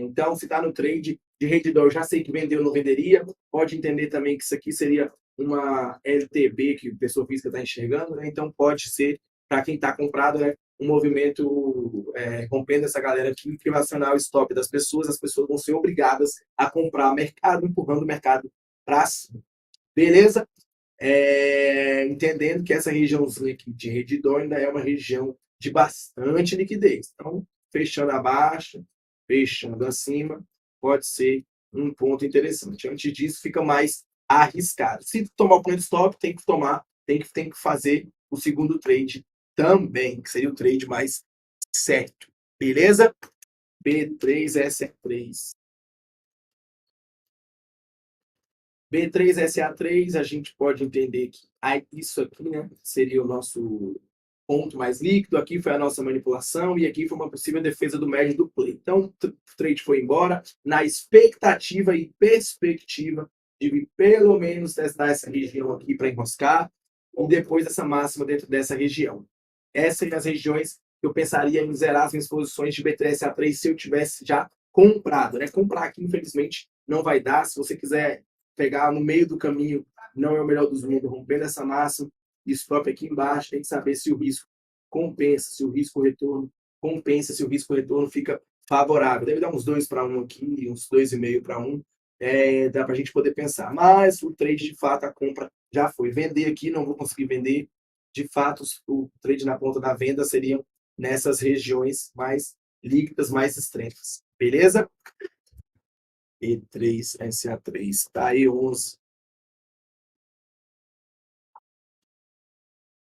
Então, se está no trade de Redditor, já sei que vendeu, não venderia. Pode entender também que isso aqui seria uma LTB que a pessoa física está enxergando, né? Então pode ser, para quem está comprado, né, um movimento rompendo essa galera aqui, que vai acionar o stop das pessoas, as pessoas vão ser obrigadas a comprar mercado, empurrando o mercado para cima. Beleza? Entendendo que essa regiãozinha aqui de Redditor ainda é uma região de bastante liquidez. Então, fechando abaixo, fechando acima, pode ser um ponto interessante. Antes disso, fica mais arriscado. Se tomar o point stop, tem que tomar, tem que fazer o segundo trade também, que seria o trade mais certo. Beleza? B3SA3. B3SA3, a gente pode entender que isso aqui, né, seria o nosso ponto mais líquido, aqui foi a nossa manipulação e aqui foi uma possível defesa do médio do play. Então, o trade foi embora na expectativa e perspectiva de pelo menos testar essa região aqui para enroscar e depois essa máxima dentro dessa região. Essas seriam as regiões que eu pensaria em zerar as minhas posições de B3SA3 se eu tivesse já comprado, né? Comprar aqui, infelizmente, não vai dar. Se você quiser pegar no meio do caminho, não é o melhor dos mundos, rompendo essa máxima, stop aqui embaixo, tem que saber se o risco compensa, se o risco-retorno compensa, se o risco-retorno fica favorável. Deve dar uns 2 para 1 aqui, uns 2,5 para 1, dá para a gente poder pensar. Mas o trade, de fato, a compra já foi. Vender aqui, não vou conseguir vender. De fato, o trade na ponta da venda seriam nessas regiões mais líquidas, mais extremas. Beleza? E3, SA3, tá aí 11.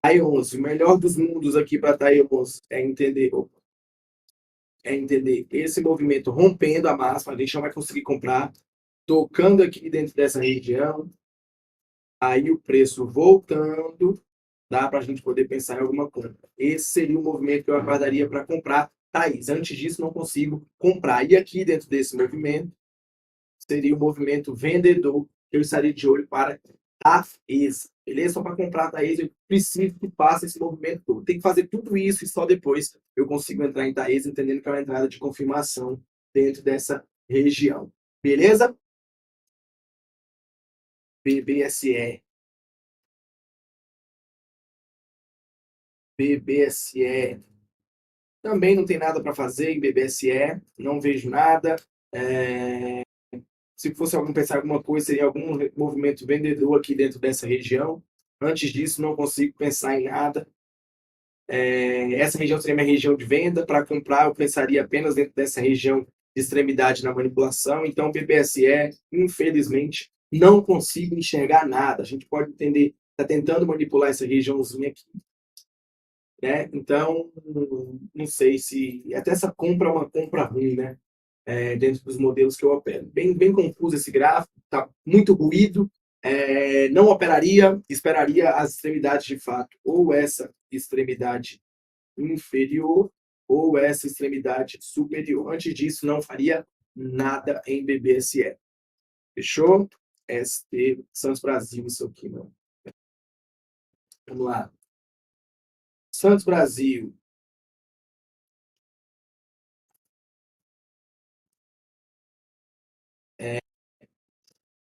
Aí 11, o melhor dos mundos aqui para tá aí 11 é entender esse movimento rompendo a máxima, a gente não vai conseguir comprar, tocando aqui dentro dessa região, aí o preço voltando, dá para a gente poder pensar em alguma compra. Esse seria o movimento que eu aguardaria para comprar, Thaís. Antes disso, não consigo comprar. E aqui dentro desse movimento, seria o movimento vendedor, que eu estaria de olho para Taesa. Beleza? Só para comprar a Taesa, eu preciso que passe esse movimento todo. Tem que fazer tudo isso e só depois eu consigo entrar em Taesa, entendendo que é uma entrada de confirmação dentro dessa região. Beleza? BBSE. BBSE. Também não tem nada para fazer em BBSE. Não vejo nada. Se fosse algum pensar alguma coisa, seria algum movimento vendedor aqui dentro dessa região. Antes disso, não consigo pensar em nada. Essa região seria minha região de venda. Para comprar, eu pensaria apenas dentro dessa região de extremidade na manipulação. Então, BBSE, infelizmente, não consigo enxergar nada. A gente pode entender, está tentando manipular essa regiãozinha aqui, né? Então, não sei se até essa compra é uma compra ruim, né? Dentro dos modelos que eu opero. Bem confuso esse gráfico, está muito ruído. Não operaria, esperaria as extremidades de fato, ou essa extremidade inferior ou essa extremidade superior. Antes disso, não faria nada em BBSE. Fechou? ST Santos Brasil, isso aqui, não. Vamos lá. Santos Brasil.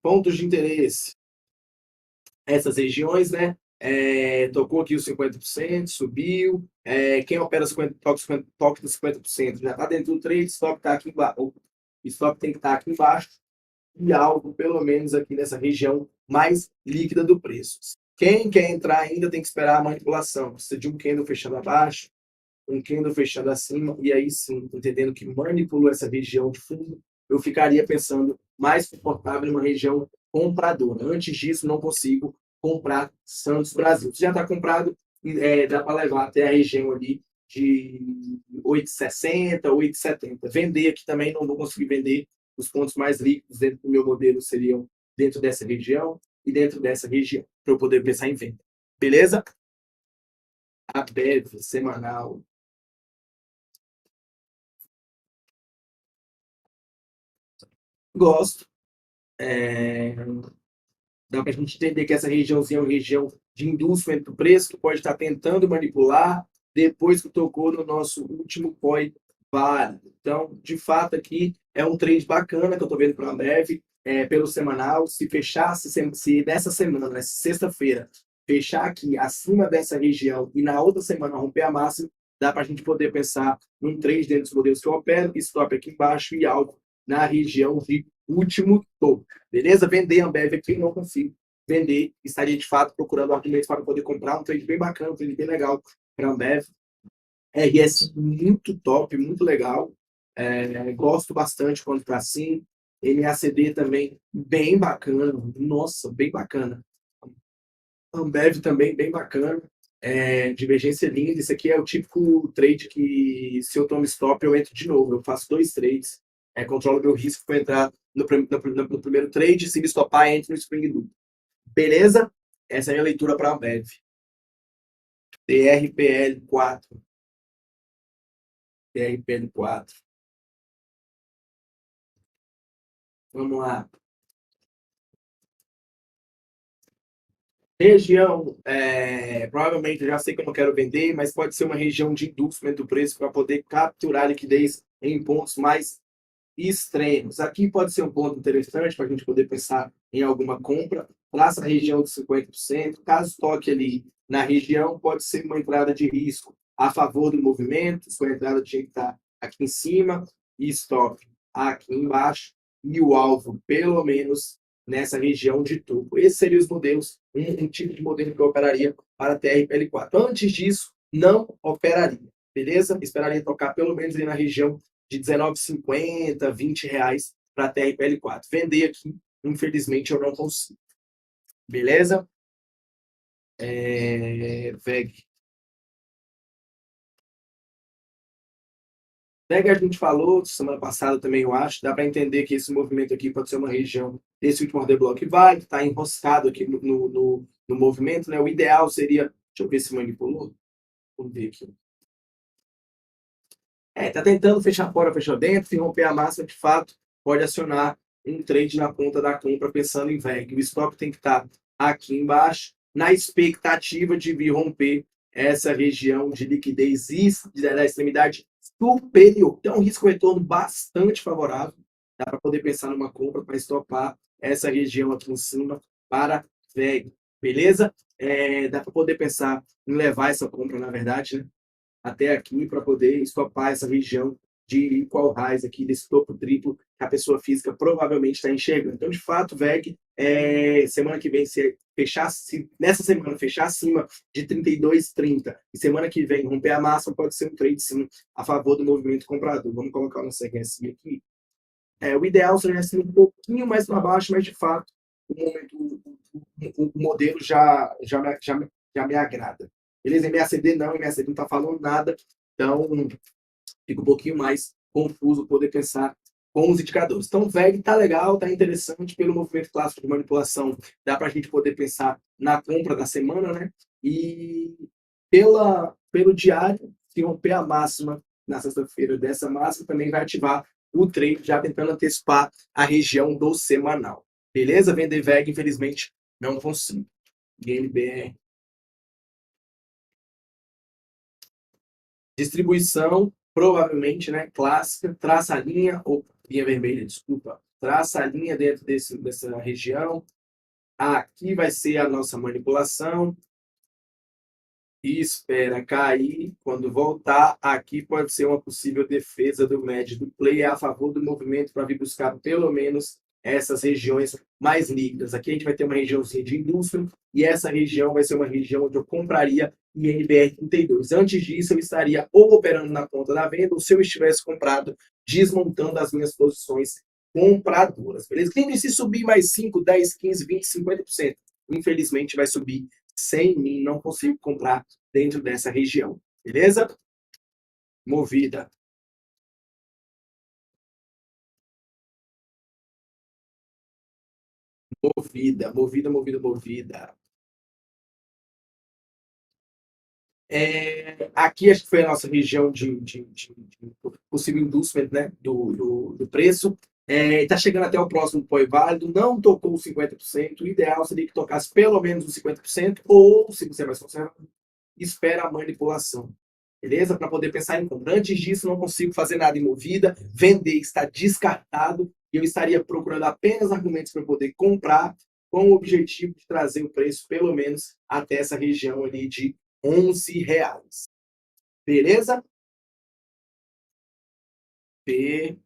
Pontos de interesse. Essas regiões, né? Tocou aqui os 50%, subiu. Quem opera 50, toque dos 50% já está dentro do trade, stop está aqui embaixo. O stop tem que estar aqui embaixo e algo, pelo menos, aqui nessa região mais líquida do preço. Quem quer entrar ainda tem que esperar a manipulação. Precisa de um candle fechando abaixo, um candle fechando acima, e aí sim, entendendo que manipulou essa região de fundo, eu ficaria pensando mais confortável em uma região compradora. Antes disso, não consigo comprar Santos Brasil. Se já está comprado, dá para levar até a região ali de 8,60, 8,70. Vender aqui também não vou conseguir vender. Os pontos mais líquidos dentro do meu modelo seriam dentro dessa região e dentro dessa região, para eu poder pensar em venda. Beleza? A BEV semanal. Gosto. Dá para a gente entender que essa regiãozinha é uma região de indústria do preço, que pode estar tentando manipular depois que tocou no nosso último COI válido. Então, de fato, aqui é um trade bacana que eu estou vendo para a Ambev, pelo semanal. Se fechasse, se nessa semana, nessa sexta-feira, fechar aqui acima dessa região e na outra semana romper a máxima, dá para a gente poder pensar num trade dentro dos modelos que eu opero, stop aqui embaixo e alvo na região de último topo. Beleza? Vender Ambev aqui não consigo vender. Estaria de fato procurando argumentos para poder comprar um trade bem bacana, um trade bem legal para Ambev. RS muito top, muito legal. Gosto bastante quando está assim. MACD também bem bacana. Nossa, bem bacana. Ambev também bem bacana. Divergência linda. Isso aqui é o típico trade que, se eu tomo stop, eu entro de novo. Eu faço dois trades, controlo meu risco para entrar no primeiro trade. Se me stopar, entro no Spring Loop. Beleza? Essa é a minha leitura para a Ambev. TRPL4. TRPL4. Vamos lá. Região, provavelmente eu já sei que eu não quero vender, mas pode ser uma região de indústria do preço para poder capturar liquidez em pontos mais extremos. Aqui pode ser um ponto interessante para a gente poder pensar em alguma compra. Traça a região de 50%. Caso toque ali na região, pode ser uma entrada de risco a favor do movimento. Sua entrada tinha que estar aqui em cima e stop aqui embaixo. E o alvo, pelo menos, nessa região de topo. Esses seriam os modelos, um tipo de modelo que eu operaria para a TRPL4. Antes disso, não operaria. Beleza? Esperaria tocar pelo menos ali na região de R$19,50, R$20 para a TRPL4. Vender aqui, infelizmente, eu não consigo. Beleza? VEG. VEG a gente falou semana passada também, eu acho. Dá para entender que esse movimento aqui pode ser uma região desse último order block vai, está enroscado aqui no movimento, né? O ideal seria. Deixa eu ver se manipulou. Vamos ver aqui. Tá tentando fechar fora, fechar dentro, se romper a máxima, de fato, pode acionar um trade na ponta da compra pensando em VEG. O stop tem que estar aqui embaixo, na expectativa de vir romper essa região de liquidez da extremidade superior. Então, um risco-retorno bastante favorável. Dá para poder pensar numa compra para estopar essa região aqui em cima para VEG. Beleza? Dá para poder pensar em levar essa compra, na verdade, né? Até aqui para poder estopar essa região de equal highs aqui, desse topo triplo que a pessoa física provavelmente está enxergando. Então, de fato, VEG, semana que vem, se nessa semana fechar acima de 32,30 e semana que vem romper a máxima, pode ser um trade sim a favor do movimento comprador. Vamos colocar o nosso RSI aqui. O ideal seria ser um pouquinho mais para baixo, mas de fato o modelo já me agrada. Beleza? MACD não, MACD não está falando nada, então fica um pouquinho mais confuso poder pensar com os indicadores. Então, o VEG está legal, está interessante pelo movimento clássico de manipulação, dá para a gente poder pensar na compra da semana, né? E pelo diário, se romper a máxima na sexta-feira dessa máxima, também vai ativar o trade, já tentando antecipar a região do semanal. Beleza? Vender VEG, infelizmente, não consigo. GNBR. Distribuição, provavelmente, né, clássica, traça a linha, ou linha vermelha, desculpa, traça a linha dentro dessa região. Aqui vai ser a nossa manipulação. E espera cair. Quando voltar, aqui pode ser uma possível defesa do médio do play a favor do movimento para vir buscar pelo menos essas regiões mais líquidas. Aqui a gente vai ter uma regiãozinha de indústria e essa região vai ser uma região onde eu compraria INBR 32. Antes disso, eu estaria ou operando na ponta da venda, ou se eu estivesse comprado, desmontando as minhas posições compradoras, beleza? Quem se subir mais 5, 10, 15, 20, 50%, infelizmente vai subir sem mim, não consigo comprar dentro dessa região, beleza? Movida. Movida. Aqui acho que foi a nossa região de possível inducement, né, do preço. Está chegando até o próximo apoio válido, não tocou os 50%, o ideal seria que tocasse pelo menos os 50%, ou, se você é mais conservador, espera a manipulação. Beleza? Para poder pensar em compra. Antes disso, não consigo fazer nada em movida, vender está descartado, e eu estaria procurando apenas argumentos para poder comprar, com o objetivo de trazer o preço pelo menos até essa região ali de R$ 11. Beleza? PRNR.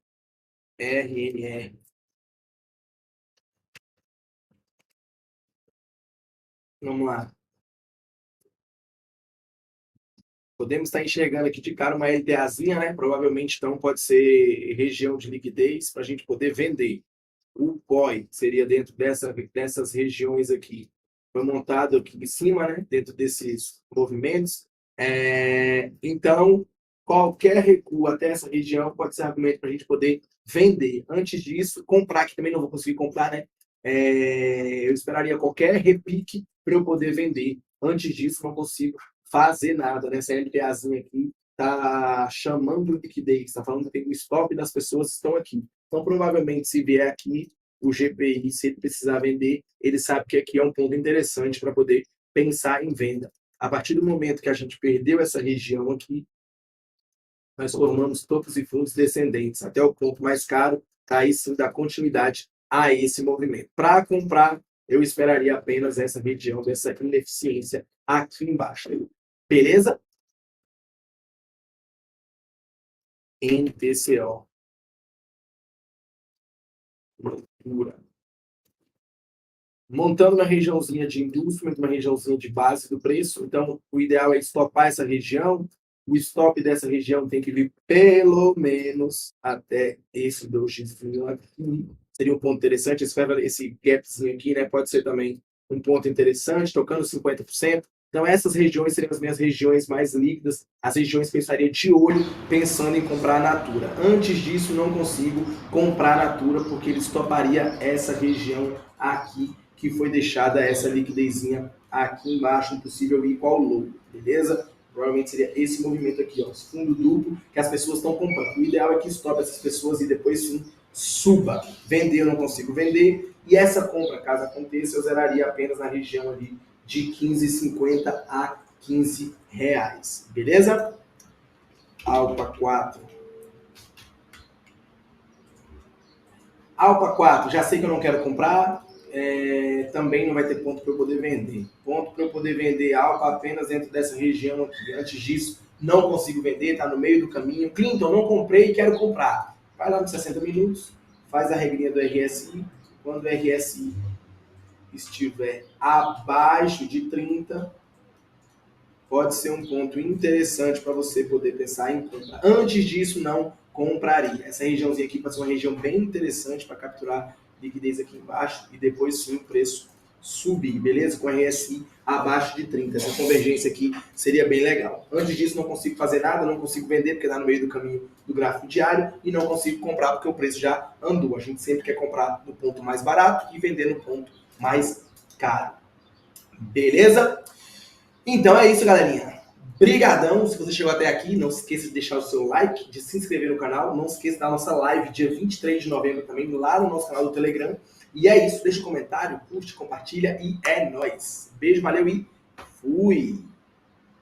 Vamos lá. Podemos estar enxergando aqui de cara uma LTAzinha, né? Provavelmente, então, pode ser região de liquidez para a gente poder vender. O COI seria dentro dessas regiões aqui. Foi montado aqui em cima, né? Dentro desses movimentos. Então, qualquer recuo até essa região pode ser argumento para a gente poder vender. Antes disso, comprar, que também não vou conseguir comprar, né? Eu esperaria qualquer repique para eu poder vender. Antes disso, não consigo fazer nada, né? Essa LPAzinha aqui está chamando liquidez, está falando que o stop das pessoas estão aqui. Então, provavelmente, se vier aqui o GPI, se ele precisar vender, ele sabe que aqui é um ponto interessante para poder pensar em venda. A partir do momento que a gente perdeu essa região aqui, nós formamos topos e fundos descendentes, até o ponto mais caro, aí sim dá continuidade a esse movimento. Para comprar, eu esperaria apenas essa região dessa ineficiência aqui embaixo. Beleza? NPCO. Loucura. Montando uma regiãozinha de indústria, uma regiãozinha de base do preço. Então, o ideal é estopar essa região. O stop dessa região tem que vir pelo menos até esse 2x aqui. Seria um ponto interessante. Esse gapzinho aqui, né, pode ser também um ponto interessante, tocando 50%. Então, essas regiões seriam as minhas regiões mais líquidas, as regiões que eu estaria de olho pensando em comprar a Natura. Antes disso, não consigo comprar a Natura, porque ele estoparia essa região aqui, que foi deixada essa liquidezinha aqui embaixo, impossível ir qual low, beleza? Provavelmente seria esse movimento aqui, ó, fundo duplo, que as pessoas estão comprando. O ideal é que estope essas pessoas e depois sim suba. Vender eu não consigo vender, e essa compra, caso aconteça, eu zeraria apenas na região ali de 15,50 a R$ 15, beleza? Alpa 4. Alpa 4, já sei que eu não quero comprar, também não vai ter ponto para eu poder vender. Ponto para eu poder vender Alpa apenas dentro dessa região aqui. Antes disso, não consigo vender, está no meio do caminho. Clinton, não comprei e quero comprar. Vai lá nos 60 minutos, faz a regrinha do RSI. Quando o RSI estiver abaixo de 30, pode ser um ponto interessante para você poder pensar em comprar. Antes disso, não compraria. Essa regiãozinha aqui pode ser uma região bem interessante para capturar liquidez aqui embaixo e depois sim o preço subir, beleza? Com RSI abaixo de 30. Essa convergência aqui seria bem legal. Antes disso, não consigo fazer nada, não consigo vender porque está no meio do caminho do gráfico diário e não consigo comprar porque o preço já andou. A gente sempre quer comprar no ponto mais barato e vender no ponto mais caro. Beleza? Então é isso, galerinha. Brigadão, se você chegou até aqui, não se esqueça de deixar o seu like, de se inscrever no canal, não se esqueça da nossa live dia 23 de novembro também, lá no nosso canal do Telegram. E é isso, deixa um comentário, curte, compartilha e é nóis. Beijo, valeu e fui!